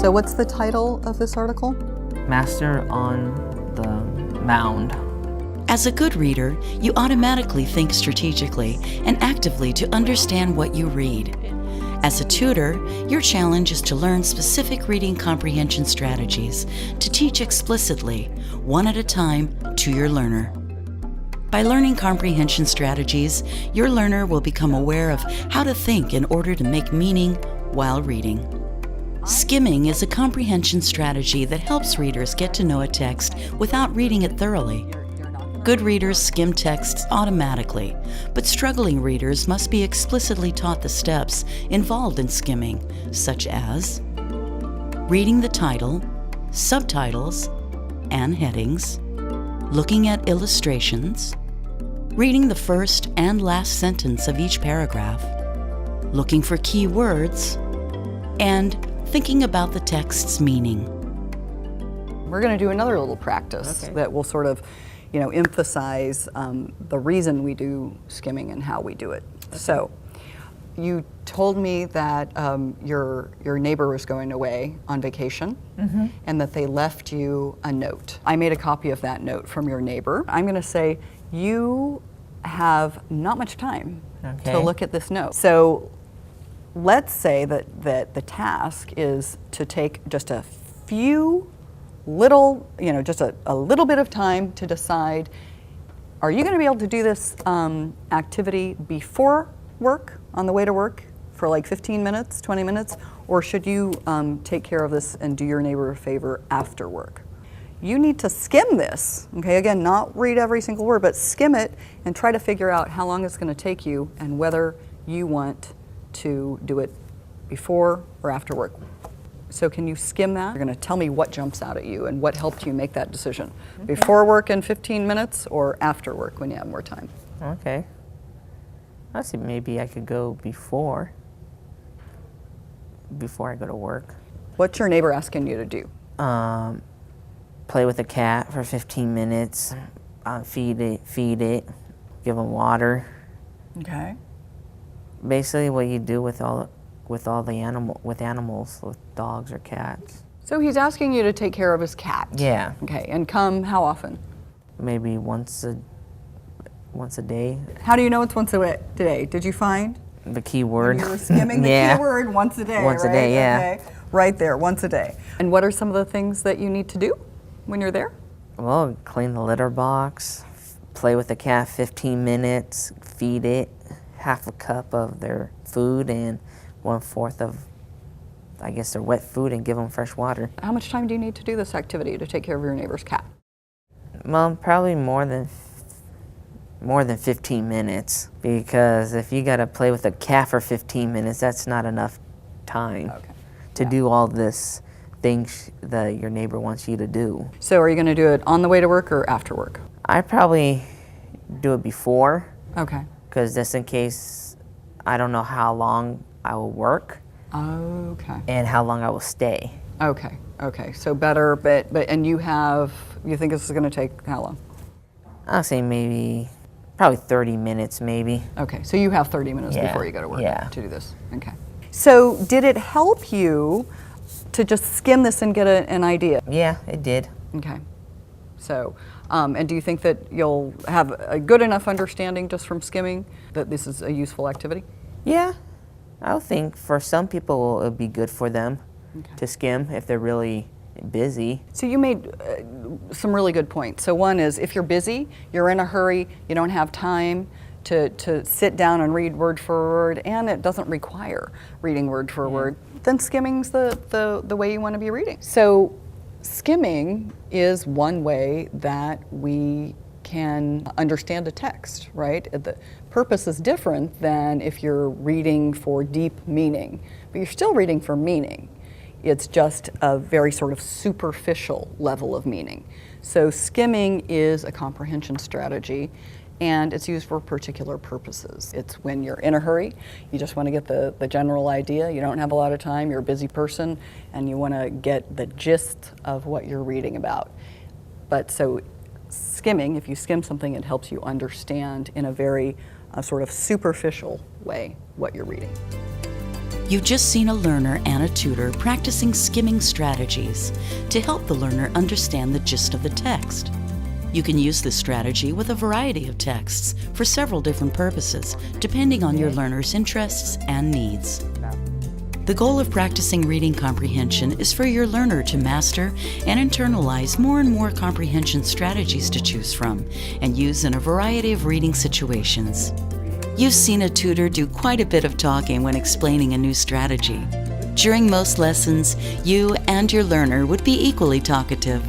So what's the title of this article? Master on the Mound. As a good reader, you automatically think strategically and actively to understand what you read. As a tutor, your challenge is to learn specific reading comprehension strategies to teach explicitly, one at a time, to your learner. By learning comprehension strategies, your learner will become aware of how to think in order to make meaning while reading. Skimming is a comprehension strategy that helps readers get to know a text without reading it thoroughly. Good readers skim texts automatically, but struggling readers must be explicitly taught the steps involved in skimming, such as reading the title, subtitles, and headings, looking at illustrations, reading the first and last sentence of each paragraph, looking for key words, and thinking about the text's meaning. We're going to do another little practice that will sort of emphasize the reason we do skimming and how we do it. Okay. So, you told me that your neighbor was going away on vacation, and that they left you a note. I made a copy of that note from your neighbor. I'm going to say you have not much time to look at this note. So, let's say that the task is to take just a few little, just a little bit of time to decide, are you going to be able to do this activity before work, on the way to work, for like 15 minutes, 20 minutes, or should you take care of this and do your neighbor a favor after work? You need to skim this, okay? Again, not read every single word, but skim it and try to figure out how long it's going to take you and whether you want to do it before or after work. So can you skim that? You're going to tell me what jumps out at you and what helped you make that decision. Before work in 15 minutes or after work when you have more time? Okay. I see maybe I could go before I go to work. What's your neighbor asking you to do? Play with a cat for 15 minutes, feed it, give them water. Okay. Basically what you do with animals, with dogs or cats. So he's asking you to take care of his cat. Yeah. Okay, and come how often? Maybe once a day. How do you know it's once a day? Did you find? The key word. When you were skimming the key word, once a day, Once right? a day, yeah. Okay. Right there, once a day. And what are some of the things that you need to do when you're there? Well, clean the litter box, play with the cat 15 minutes, feed it half a cup of their food and 1/4 of, I guess, their wet food, and give them fresh water. How much time do you need to do this activity to take care of your neighbor's cat? Well, probably more than 15 minutes, because if you got to play with a cat for 15 minutes, that's not enough time to do all this things that your neighbor wants you to do. So are you going to do it on the way to work or after work? I probably do it before. Okay. Because just in case I don't know how long I will work. Okay. And how long I will stay. Okay. Okay. So better, but and you think this is going to take how long? I'll say probably 30 minutes maybe. Okay. So you have 30 minutes before you go to work to do this. Okay. So did it help you to just skim this and get an idea? Yeah, it did. Okay. So, and do you think that you'll have a good enough understanding just from skimming that this is a useful activity? Yeah, I would think for some people it would be good for them to skim if they're really busy. So you made some really good points. So one is, if you're busy, you're in a hurry, you don't have time to sit down and read word for word, and it doesn't require reading word for word, then skimming's the way you want to be reading. So skimming is one way that we can understand a text, right? The purpose is different than if you're reading for deep meaning, but you're still reading for meaning. It's just a very sort of superficial level of meaning. So skimming is a comprehension strategy, and it's used for particular purposes. It's when you're in a hurry, you just want to get the general idea, you don't have a lot of time, you're a busy person, and you want to get the gist of what you're reading about. But so skimming, if you skim something, it helps you understand in a very sort of superficial way what you're reading. You've just seen a learner and a tutor practicing skimming strategies to help the learner understand the gist of the text. You can use this strategy with a variety of texts for several different purposes, depending on your learner's interests and needs. The goal of practicing reading comprehension is for your learner to master and internalize more and more comprehension strategies to choose from and use in a variety of reading situations. You've seen a tutor do quite a bit of talking when explaining a new strategy. During most lessons, you and your learner would be equally talkative.